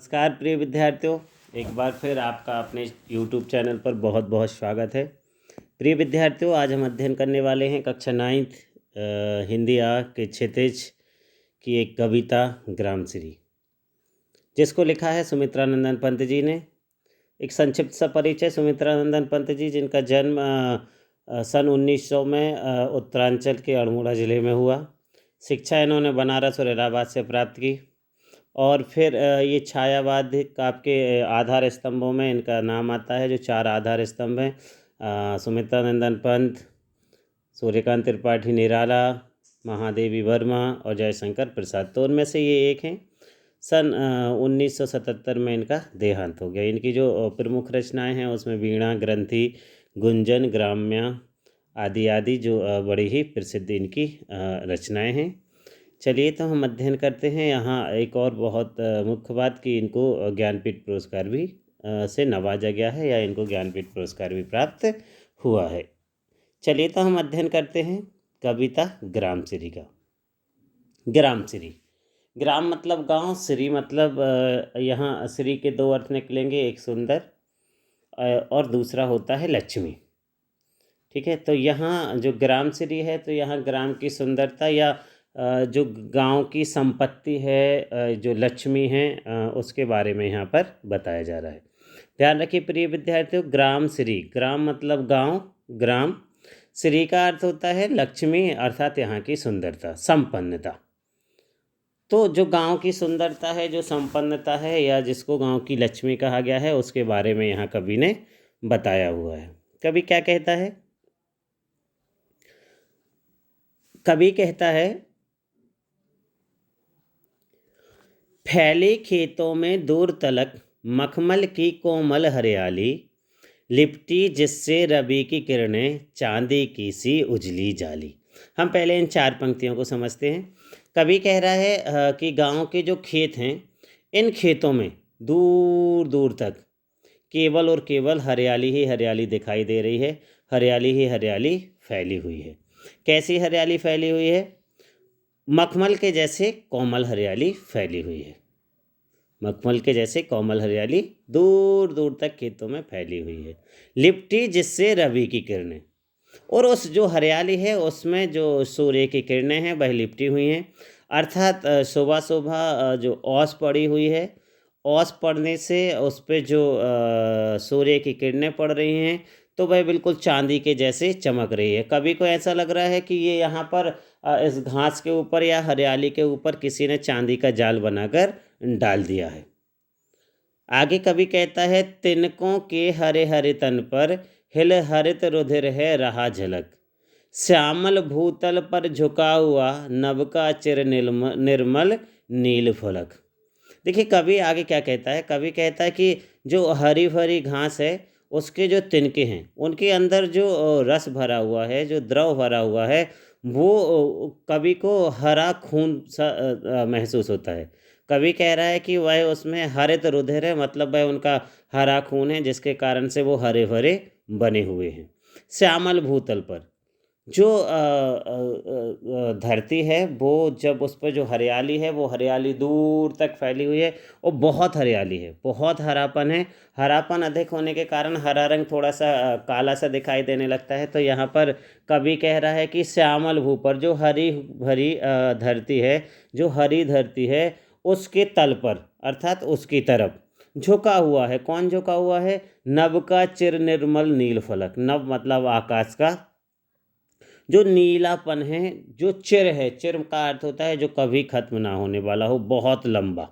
नमस्कार प्रिय विद्यार्थियों, एक बार फिर आपका अपने YouTube चैनल पर बहुत बहुत स्वागत है। प्रिय विद्यार्थियों, आज हम अध्ययन करने वाले हैं कक्षा 9th हिंदी आ के क्षितिज की एक कविता ग्रामश्री, जिसको लिखा है सुमित्रानंदन पंत जी ने। एक संक्षिप्त सा परिचय। सुमित्रानंदन पंत जी, जिनका जन्म सन 1900 में उत्तरांचल के अल्मोड़ा ज़िले में हुआ। शिक्षा इन्होंने बनारस और इलाहाबाद से प्राप्त की और फिर ये छायावाद आपके आधार स्तंभों में इनका नाम आता है। जो 4 आधार स्तंभ हैं, सुमित्रानंदन पंत, सूर्यकांत त्रिपाठी निराला, महादेवी वर्मा और जयशंकर प्रसाद, तो उनमें से ये एक हैं। सन 1977 में इनका देहांत हो गया। इनकी जो प्रमुख रचनाएं हैं उसमें वीणा, ग्रंथि, गुंजन, ग्राम्या आदि आदि जो बड़ी ही प्रसिद्ध इनकी रचनाएं हैं। चलिए तो हम अध्ययन करते हैं। यहाँ एक और बहुत मुख्य बात कि इनको ज्ञानपीठ पुरस्कार भी से नवाजा गया है, या इनको ज्ञानपीठ पुरस्कार भी प्राप्त हुआ है। चलिए तो हम अध्ययन करते हैं कविता ग्रामश्री का। ग्रामश्री, ग्राम मतलब गांव, श्री मतलब यहाँ श्री के 2 अर्थ निकलेंगे, एक सुंदर और दूसरा होता है लक्ष्मी। ठीक है, तो यहाँ जो ग्रामश्री है तो यहाँ ग्राम की सुंदरता या जो गांव की संपत्ति है, जो लक्ष्मी है, उसके बारे में यहाँ पर बताया जा रहा है। ध्यान रखिए प्रिय विद्यार्थियों, ग्रामश्री, ग्राम मतलब गांव, ग्राम, श्री का अर्थ होता है लक्ष्मी, अर्थात यहाँ की सुंदरता, संपन्नता। तो जो गांव की सुंदरता है, जो संपन्नता है, या जिसको गांव की लक्ष्मी कहा गया है, उसके बारे में यहाँ कवि ने बताया हुआ है। कवि क्या कहता है? कवि कहता है, फैले खेतों में दूर तलक मखमल की कोमल हरियाली, लिपटी जिससे रवि की किरणें चांदी की सी उजली जाली। हम पहले इन 4 पंक्तियों को समझते हैं। कवि कह रहा है कि गांव के जो खेत हैं, इन खेतों में दूर दूर तक केवल और केवल हरियाली ही हरियाली दिखाई दे रही है, हरियाली ही हरियाली फैली हुई है। कैसी हरियाली फैली हुई है? मखमल के जैसे कोमल हरियाली फैली हुई है। मखमल के जैसे कोमल हरियाली दूर दूर तक खेतों में फैली हुई है। लिपटी जिससे रवि की किरणें, और उस जो हरियाली है उसमें जो सूर्य की किरणें हैं वह लिपटी हुई हैं। अर्थात सुबह सुबह जो ओस पड़ी हुई है, ओस पड़ने से उस पर जो सूर्य की किरणें पड़ रही हैं तो वह बिल्कुल चांदी के जैसे चमक रही है। कभी को ऐसा लग रहा है कि ये यहाँ पर इस घास के ऊपर या हरियाली के ऊपर किसी ने चांदी का जाल बनाकर डाल दिया है। आगे कवि कहता है, तिनकों के हरे हरे तन पर हिल हरित रुधिर है रहा झलक, श्यामल भूतल पर झुका हुआ नभ का चिर निर्मल नील फलक। देखिए कवि आगे क्या कहता है। कवि कहता है कि जो हरी भरी घास है उसके जो तिनके हैं उनके अंदर जो रस भरा हुआ है, जो द्रव भरा हुआ है, वो कवि को हरा खून सा महसूस होता है। कवि कह रहा है कि वह उसमें हरित रुधिर है, मतलब वह उनका हरा खून है, जिसके कारण से वो हरे भरे बने हुए हैं। श्यामल भूतल पर जो धरती है, वो जब उस पर जो हरियाली है वो हरियाली दूर तक फैली हुई है और बहुत हरियाली है, बहुत हरापन है। हरापन अधिक होने के कारण हरा रंग थोड़ा सा काला सा दिखाई देने लगता है। तो यहाँ पर कवि कह रहा है कि श्यामल भू पर जो हरी भरी धरती है, जो हरी धरती है, उसके तल पर अर्थात उसकी तरफ झुका हुआ है। कौन झुका हुआ है? नभ का चिर निर्मल नील फलक। नभ मतलब आकाश का जो नीलापन है, जो चिर है, चिर का अर्थ होता है जो कभी खत्म ना होने वाला हो, बहुत लंबा।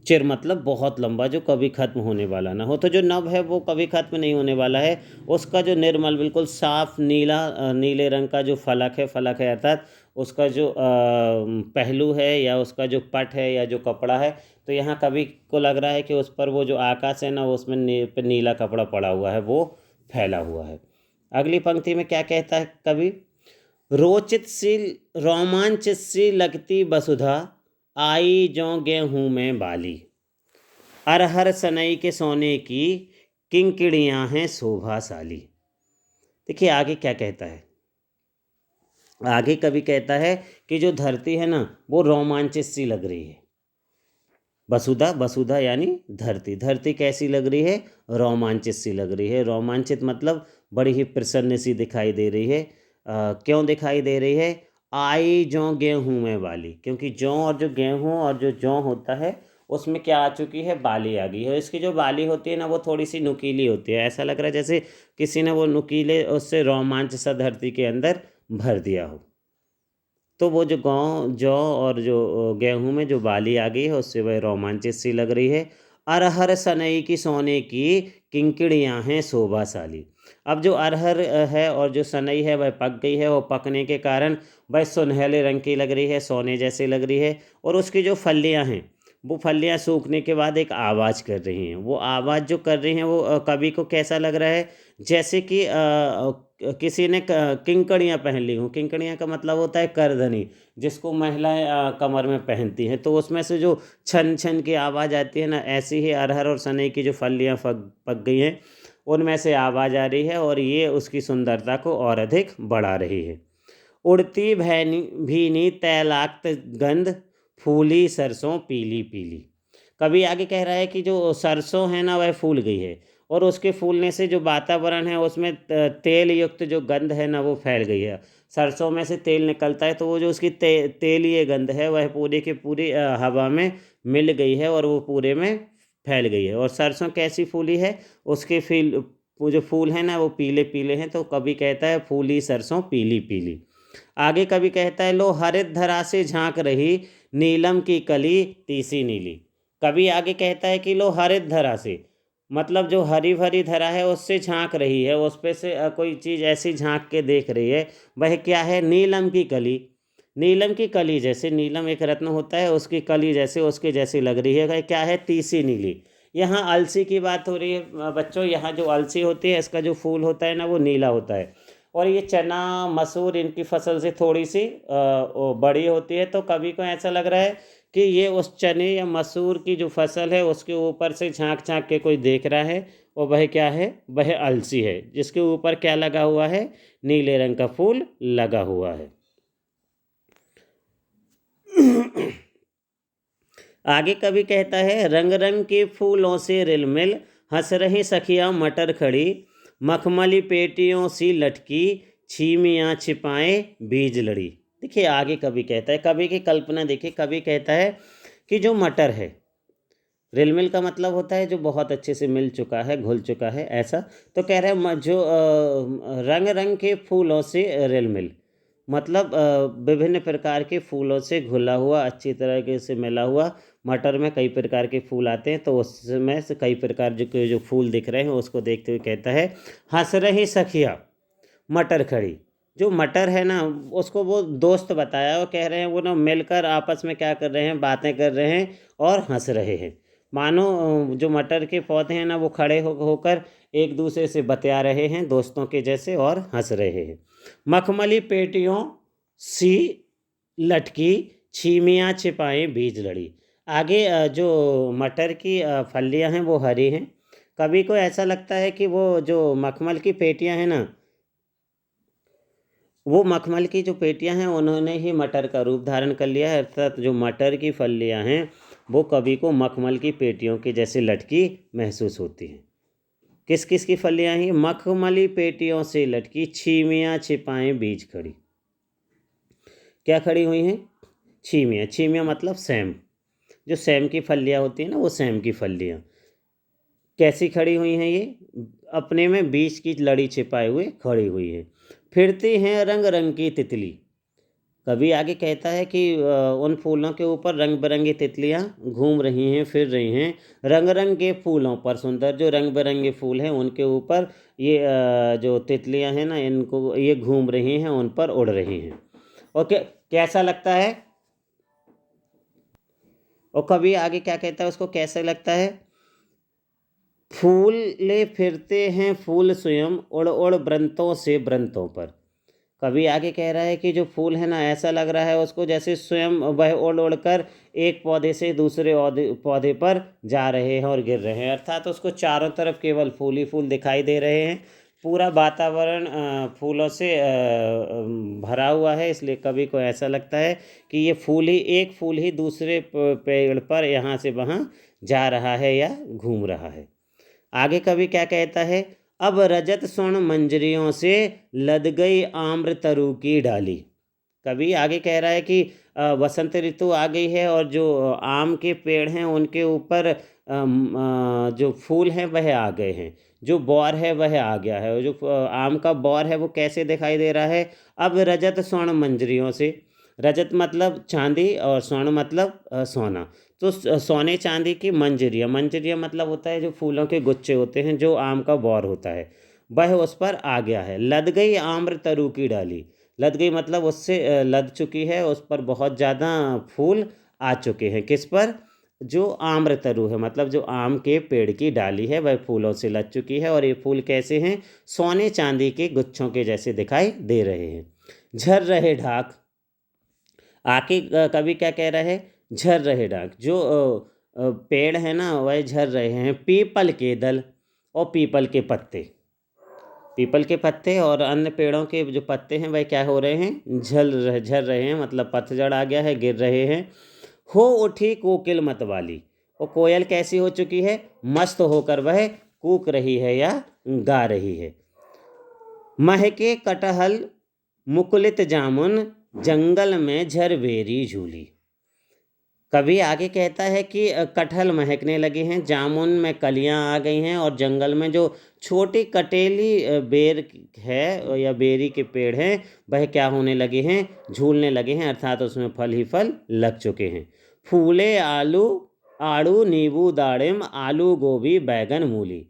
चिर मतलब बहुत लंबा, जो कभी खत्म होने वाला ना हो। तो जो नभ है वो कभी खत्म नहीं होने वाला है। उसका जो निर्मल बिल्कुल साफ नीला नीले रंग का जो फलक है, फलक है अर्थात उसका जो पहलू है या उसका जो पट है या जो कपड़ा है, तो यहाँ कवि को लग रहा है कि उस पर वो जो आकाश है ना, उसमें नीला कपड़ा पड़ा हुआ है, वो फैला हुआ है। अगली पंक्ति में क्या कहता है कवि? रोचित सी रोमांचित सी लगती वसुधा, आई जो गेहूं में बाली, अरहर सनई के सोने की किंकिणियां हैं शोभाशाली। देखिए आगे क्या कहता है। आगे कवि कहता है कि जो धरती है ना वो रोमांचित सी लग रही है। वसुधा, वसुधा यानी धरती। धरती कैसी लग रही है? रोमांचित सी लग रही है। रोमांचित मतलब बड़ी ही प्रसन्न सी दिखाई दे रही है। क्यों दिखाई दे रही है? आई जौ गेहूं में बाली, क्योंकि जौ और जो गेहूं और जो जौ होता है उसमें क्या आ चुकी है? बाली आ गई है। इसकी जो बाली होती है ना वो थोड़ी सी नुकीली होती है। ऐसा लग रहा है जैसे किसी ने वो नुकीले उससे रोमांच सा धरती के अंदर भर दिया हो। तो वो जो गाँव जौ और जो गेहूं में जो बाली आ गई है उससे वह रोमांचित सी लग रही है। अरहर सनई की सोने की किंकिड़ियाँ हैं शोभाशाली। अब जो अरहर है और जो सनई है वह पक गई है, और पकने के कारण वह सुनहले रंग की लग रही है, सोने जैसी लग रही है। और उसकी जो फलियाँ हैं वो फलियाँ सूखने के बाद एक आवाज़ कर रही हैं। वो आवाज़ जो कर रही हैं वो कवि को कैसा लग रहा है? जैसे कि किसी ने किंकड़ियाँ पहन ली हों। किंकड़ियाँ का मतलब होता है करधनी, जिसको महिलाएं कमर में पहनती हैं। तो उसमें से जो छन छन की आवाज़ आती है ना, ऐसी ही अरहर और सनई की जो फलियाँ पक पक गई हैं उनमें से आवाज़ आ रही है, और ये उसकी सुंदरता को और अधिक बढ़ा रही है। उड़ती भैनी भीनी तैलाक्त गंध, फूली सरसों पीली पीली। कभी आगे कह रहा है कि जो सरसों है ना वह फूल गई है, और उसके फूलने से जो वातावरण है उसमें तेल युक्त जो गंध है ना वो फैल गई है। सरसों में से तेल निकलता है, तो वो जो उसकी तेलीय गंध है वह पूरे के पूरी हवा में मिल गई है, और वो पूरे में फैल गई है। और सरसों कैसी फूली है? उसके वो जो फूल है ना वो पीले पीले हैं। तो कभी कहता है फूली सरसों पीली पीली। आगे कभी कहता है लो हरित धरा से झांक रही, नीलम की कली तीसी नीली। कभी आगे कहता है कि लो हरित धरा से, मतलब जो हरी भरी धरा है उससे झांक रही है, उस पे से कोई चीज़ ऐसी झांक के देख रही है। वह क्या है? नीलम की कली। नीलम की कली जैसे, नीलम एक रत्न होता है, उसकी कली जैसे उसके जैसी लग रही है। वह क्या है? तीसी नीली। यहाँ अलसी की बात हो रही है बच्चों। यहाँ जो अलसी होती है इसका जो फूल होता है ना वो नीला होता है, और ये चना मसूर इनकी फसल से थोड़ी सी वो बड़ी होती है। तो कभी को ऐसा लग रहा है कि ये उस चने या मसूर की जो फसल है उसके ऊपर से झांक झांक के कोई देख रहा है, और वह क्या है? वह अलसी है, जिसके ऊपर क्या लगा हुआ है? नीले रंग का फूल लगा हुआ है। आगे कभी कहता है रंग रंग के फूलों से रिलमिल, हंस रही सखियां मटर खड़ी, मखमली पेटियों सी लटकी, छीमियाँ छिपाए बीज लड़ी। देखिए आगे कभी कहता है, कभी की कल्पना देखिए। कभी कहता है कि जो मटर है, रिलमिल का मतलब होता है जो बहुत अच्छे से मिल चुका है, घुल चुका है, ऐसा। तो कह रहे हैं जो रंग रंग के फूलों से रिलमिल, मतलब विभिन्न प्रकार के फूलों से घुला हुआ, अच्छी तरीके से मिला हुआ। मटर में कई प्रकार के फूल आते हैं, तो उसमें से कई प्रकार जो फूल दिख रहे हैं उसको देखते हुए कहता है हंस रही सखिया मटर खड़ी। जो मटर है ना उसको वो दोस्त बताया, वो कह रहे हैं वो ना मिलकर आपस में क्या कर रहे हैं? बातें कर रहे हैं और हंस रहे हैं। मानो जो मटर के पौधे हैं ना वो खड़े होकर एक दूसरे से बतिया रहे हैं दोस्तों के जैसे, और हंस रहे हैं। मखमली पेटियों सी लटकी, छीमियाँ छिपाए बीज लड़ी। आगे जो मटर की फलियां हैं वो हरी हैं। कभी को ऐसा लगता है कि वो जो मखमल की पेटियां हैं ना, वो मखमल की जो पेटियां हैं उन्होंने ही मटर का रूप धारण कर लिया है। अर्थात जो मटर की फलियां हैं वो कभी को मखमल की पेटियों के जैसे लटकी महसूस होती हैं। किस किस की फलियां हैं? मखमली पेटियों से लटकी, छीमियाँ छिपाएं बीज खड़ी। क्या खड़ी हुई हैं? छीमियाँ। छीमियाँ मतलब सैम। जो सैम की फलियाँ होती हैं ना वो सैम की फलियाँ कैसी खड़ी हुई हैं? ये अपने में बीज की लड़ी छिपाए हुए खड़ी हुई है। फिरती हैं रंग रंग की तितली। कभी आगे कहता है कि उन फूलों के ऊपर रंग बिरंगी तितलियां घूम रही हैं, फिर रही हैं। रंग रंग के फूलों पर, सुंदर जो रंग बिरंगे फूल हैं उनके ऊपर ये जो तितलियां हैं ना इनको ये घूम रही हैं, उन पर उड़ रही हैं। और कैसा लगता है? और कभी आगे क्या कहता है उसको कैसा लगता है? फूले फिरते हैं फूल स्वयं, उड़ उड़ वृंतों से वृंतों पर। कभी आगे कह रहा है कि जो फूल है ना ऐसा लग रहा है उसको जैसे स्वयं वह उड़ उड़ कर एक पौधे से दूसरे पौधे पर जा रहे हैं और गिर रहे हैं। अर्थात उसको चारों तरफ केवल फूल ही फूल दिखाई दे रहे हैं। पूरा वातावरण फूलों से भरा हुआ है, इसलिए कवि को ऐसा लगता है कि ये फूल ही, एक फूल ही दूसरे पेड़ पर यहाँ से वहाँ जा रहा है या घूम रहा है। आगे कवि क्या कहता है, अब रजत स्वर्ण मंजरियों से लद गई आम्र तरु की डाली। कवि आगे कह रहा है कि वसंत ऋतु आ गई है और जो आम के पेड़ हैं उनके ऊपर जो फूल हैं वह आ गए हैं, जो बौर है वह आ गया है। और जो आम का बौर है वो कैसे दिखाई दे रहा है, अब रजत स्वर्ण मंजरियों से। रजत मतलब चांदी और स्वर्ण मतलब सोना। तो सोने चांदी की मंजरियाँ, मंजरियाँ मतलब होता है जो फूलों के गुच्छे होते हैं, जो आम का बौर होता है, वह उस पर आ गया है। लद गई आम्र तरु की डाली, लद गई मतलब उससे लद चुकी है, उस पर बहुत ज़्यादा फूल आ चुके हैं। किस पर, जो आम्र तरु है, मतलब जो आम के पेड़ की डाली है वह फूलों से लद चुकी है। और ये फूल कैसे हैं, सोने चांदी के गुच्छों के जैसे दिखाई दे रहे हैं। झर रहे ढाक, आके कवि क्या कह रहा है, झर रहे ढाक, जो पेड़ है ना वह झर रहे हैं। पीपल के दल और पीपल के पत्ते, पीपल के पत्ते और अन्य पेड़ों के जो पत्ते हैं वह क्या हो रहे हैं, झर रहे हैं, मतलब पतझड़ आ गया है, गिर रहे हैं। हो उठी कोकिल मतवाली, और कोयल कैसी हो चुकी है, मस्त होकर वह कूक रही है या गा रही है। महके कटहल मुकुलित जामुन, जंगल में झरबेरी झूली। कभी आगे कहता है कि कटहल महकने लगे हैं, जामुन में कलियां आ गई हैं, और जंगल में जो छोटी कटेली बेर है या बेरी के पेड़ हैं वह क्या होने लगे हैं, झूलने लगे हैं, अर्थात उसमें फल ही फल लग चुके हैं। फूले आलू आड़ू नींबू दाड़िम, आलू गोभी बैगन मूली।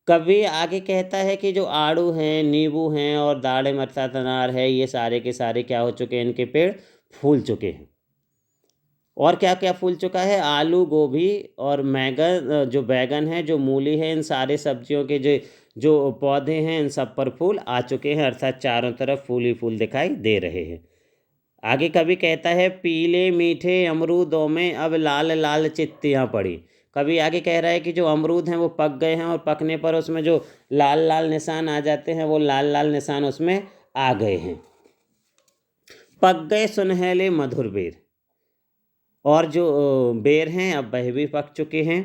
कभी आगे कहता है कि जो आड़ू हैं, नींबू हैं और दाड़िम अर्थात अनार है, ये सारे के सारे क्या हो चुके हैं, इनके पेड़ फूल चुके हैं। और क्या क्या फूल चुका है, आलू गोभी और मैगन, जो बैगन है, जो मूली है, इन सारे सब्जियों के जो जो पौधे हैं इन सब पर फूल आ चुके हैं, अर्थात चारों तरफ फूल ही फूल दिखाई दे रहे हैं। आगे कभी कहता है, पीले मीठे अमरूदों में अब लाल लाल चित्तियाँ पड़ी। कभी आगे कह रहा है कि जो अमरूद हैं वो पक गए हैं, और पकने पर उसमें जो लाल लाल निशान आ जाते हैं वो लाल लाल निशान उसमें आ गए हैं। पक गए सुनहले मधुर बेर, और जो बेर हैं अब वह भी पक चुके हैं।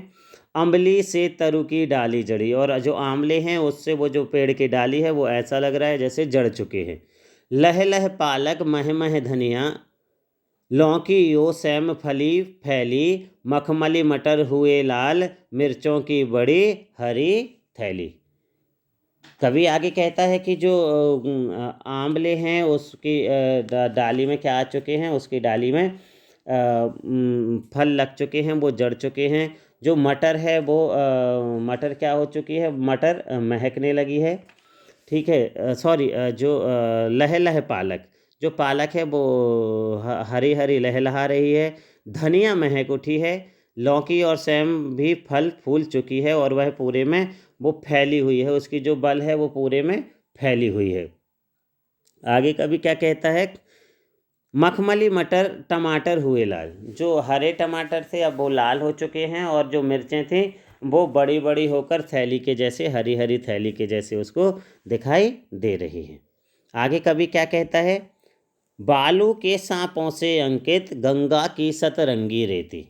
अम्बली से तरु की डाली जड़ी, और जो आंवले हैं उससे वो जो पेड़ की डाली है वो ऐसा लग रहा है जैसे जड़ चुके हैं। लह लह पालक मह मह धनिया, लौकी यो सैम फली फैली, मखमली मटर हुए लाल, मिर्चों की बड़ी हरी थैली। कभी आगे कहता है कि जो आंवले हैं उसकी डाली में क्या आ चुके हैं, उसकी डाली में फल लग चुके हैं, वो जड़ चुके हैं। जो मटर है वो मटर क्या हो चुकी है, मटर महकने लगी है। ठीक है, सॉरी, जो लह लह पालक, जो पालक है वो हरी हरी लहलहा रही है। धनिया महक उठी है, लौकी और सैम भी फल फूल चुकी है, और वह पूरे में वो फैली हुई है, उसकी जो बल है वो पूरे में फैली हुई है। आगे कभी क्या कहता है, मखमली मटर टमाटर हुए लाल, जो हरे टमाटर थे अब वो लाल हो चुके हैं, और जो मिर्चें थी वो बड़ी बड़ी होकर थैली के जैसे, हरी हरी थैली के जैसे उसको दिखाई दे रही है। आगे कभी क्या कहता है, बालू के सांपों से अंकित गंगा की सतरंगी रेती।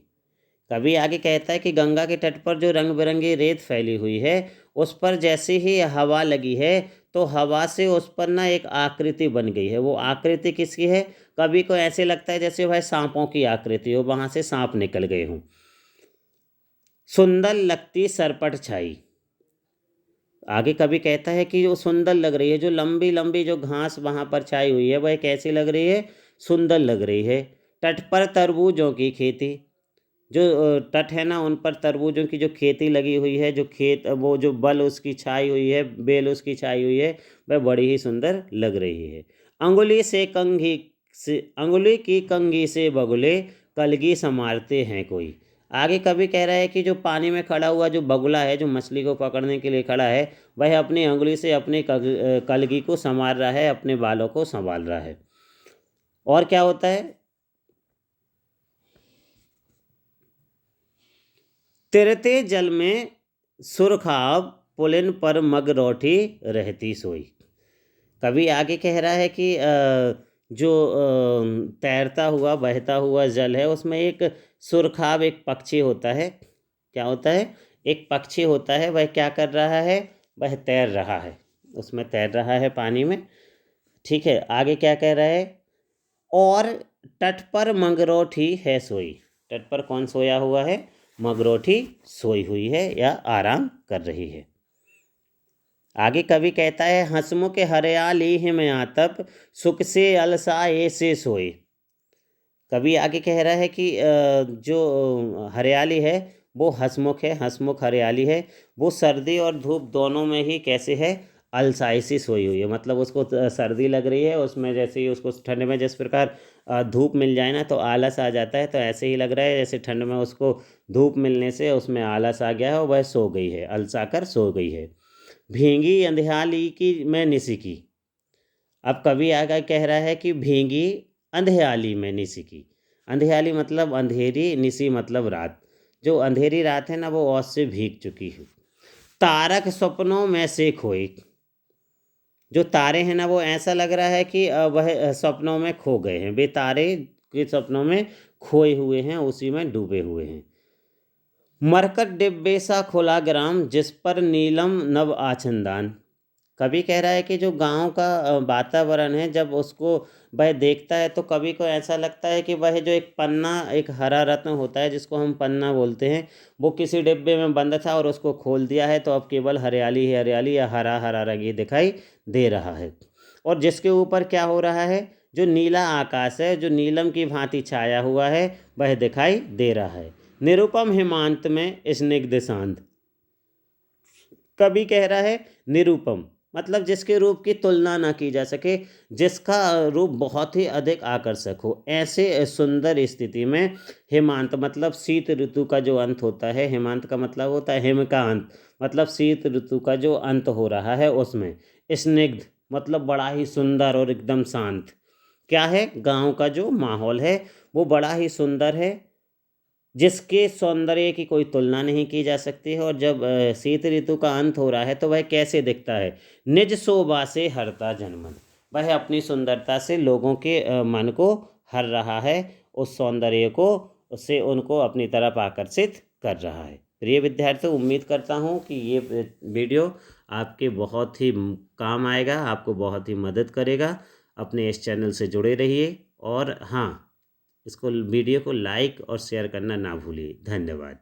कभी आगे कहता है कि गंगा के तट पर जो रंग बिरंगी रेत फैली हुई है उस पर जैसे ही हवा लगी है तो हवा से उस पर ना एक आकृति बन गई है। वो आकृति किसकी है, कभी को ऐसे लगता है जैसे भाई सांपों की आकृति हो, वहाँ से सांप निकल गए हों। सुंदर लगती सरपट छाई, आगे कभी कहता है कि जो सुंदर लग रही है, जो लंबी लंबी जो घास वहाँ पर छाई हुई है वह कैसी लग रही है, सुंदर लग रही है। तट पर तरबूजों की खेती, जो तट है ना उन पर तरबूजों की जो खेती लगी हुई है, जो खेत वो जो बल उसकी छाई हुई है, बेल उसकी छाई हुई है, वह बड़ी ही सुंदर लग रही है। अंगुली से कंघी से, अंगुली की कंघी से बगुले कलगी संवारते हैं कोई। आगे कभी कह रहा है कि जो पानी में खड़ा हुआ जो बगुला है, जो मछली को पकड़ने के लिए खड़ा है, वह अपनी अंगुली से अपने कलगी को संवार रहा है, अपने बालों को संभाल रहा है। और क्या होता है, तैरते जल में सुरखाब पुलिन पर मगरौठी रहती सोई। कवि आगे कह रहा है कि जो तैरता हुआ बहता हुआ जल है उसमें एक सुरखाब एक पक्षी होता है। क्या होता है? एक पक्षी होता है। वह क्या कर रहा है? वह तैर रहा है, उसमें तैर रहा है पानी में। ठीक है, आगे क्या कह रहा है? और तट पर मंगरोठी है सोई। तट पर कौन सोया हुआ है? मंगरोठी सोई हुई है या आराम कर रही है। आगे कवि कहता है हंसमुख हरियाली हिम आतप सुख से अलसाए से सोई। कवि आगे कह रहा है कि जो हरियाली है वो हंसमुख है, हंसमुख हरियाली है। वो सर्दी और धूप दोनों में ही कैसे है? अलसाई सी सोई हुई है। मतलब उसको सर्दी लग रही है, उसमें जैसे ही उसको ठंड में जिस प्रकार धूप मिल जाए ना तो आलस आ जाता है, तो ऐसे ही लग रहा है जैसे ठंड में उसको धूप मिलने से उसमें आलस आ गया है और वह सो गई है, अलसा कर सो गई है। भींगी अंधियाली की मैं निसी की। अब कवि आगे कह रहा है कि भींगी अंधियाली में निसी की। अंधियाली मतलब अंधेरी, निसी मतलब रात। जो अंधेरी रात है ना वो ओस से भीग चुकी है। तारक सपनों में से खोए। जो तारे हैं ना वो ऐसा लग रहा है कि वह सपनों में खो गए हैं, वे तारे के सपनों में खोए हुए हैं, उसी में डूबे हुए हैं। मरकट डिब्बे सा खुला ग्राम जिस पर नीलम नव आचंदान। कवि कह रहा है कि जो गांव का वातावरण है जब उसको वह देखता है तो कवि को ऐसा लगता है कि वह जो एक पन्ना, एक हरा रत्न होता है जिसको हम पन्ना बोलते हैं, वो किसी डिब्बे में बंद था और उसको खोल दिया है तो अब केवल हरियाली ही हरियाली या हरा हरा रंग ही दिखाई दे रहा है। और जिसके ऊपर क्या हो रहा है? जो नीला आकाश है, जो नीलम की भांति छाया हुआ है, वह दिखाई दे रहा है। निरुपम हिमांत में स्निग्ध शांत। कवि कह रहा है निरुपम मतलब जिसके रूप की तुलना ना की जा सके, जिसका रूप बहुत ही अधिक आकर्षक हो, ऐसे सुंदर स्थिति में हेमांत मतलब शीत ऋतु का जो अंत होता है, हेमांत का मतलब होता है हिम का अंत, मतलब शीत ऋतु का जो अंत हो रहा है उसमें। स्निग्ध मतलब बड़ा ही सुंदर और एकदम शांत। क्या है? गांव का जो माहौल है वो बड़ा ही सुंदर है, जिसके सौंदर्य की कोई तुलना नहीं की जा सकती है। और जब शीत ऋतु का अंत हो रहा है तो वह कैसे दिखता है? निज शोभा से हरता जनमन। वह अपनी सुंदरता से लोगों के मन को हर रहा है, उस सौंदर्य को उससे उनको अपनी तरफ आकर्षित कर रहा है। प्रिय विद्यार्थियों, उम्मीद करता हूँ कि ये वीडियो आपके बहुत ही काम आएगा, आपको बहुत ही मदद करेगा। अपने इस चैनल से जुड़े रहिए और हाँ, इसको वीडियो को लाइक और शेयर करना ना भूलिए। धन्यवाद।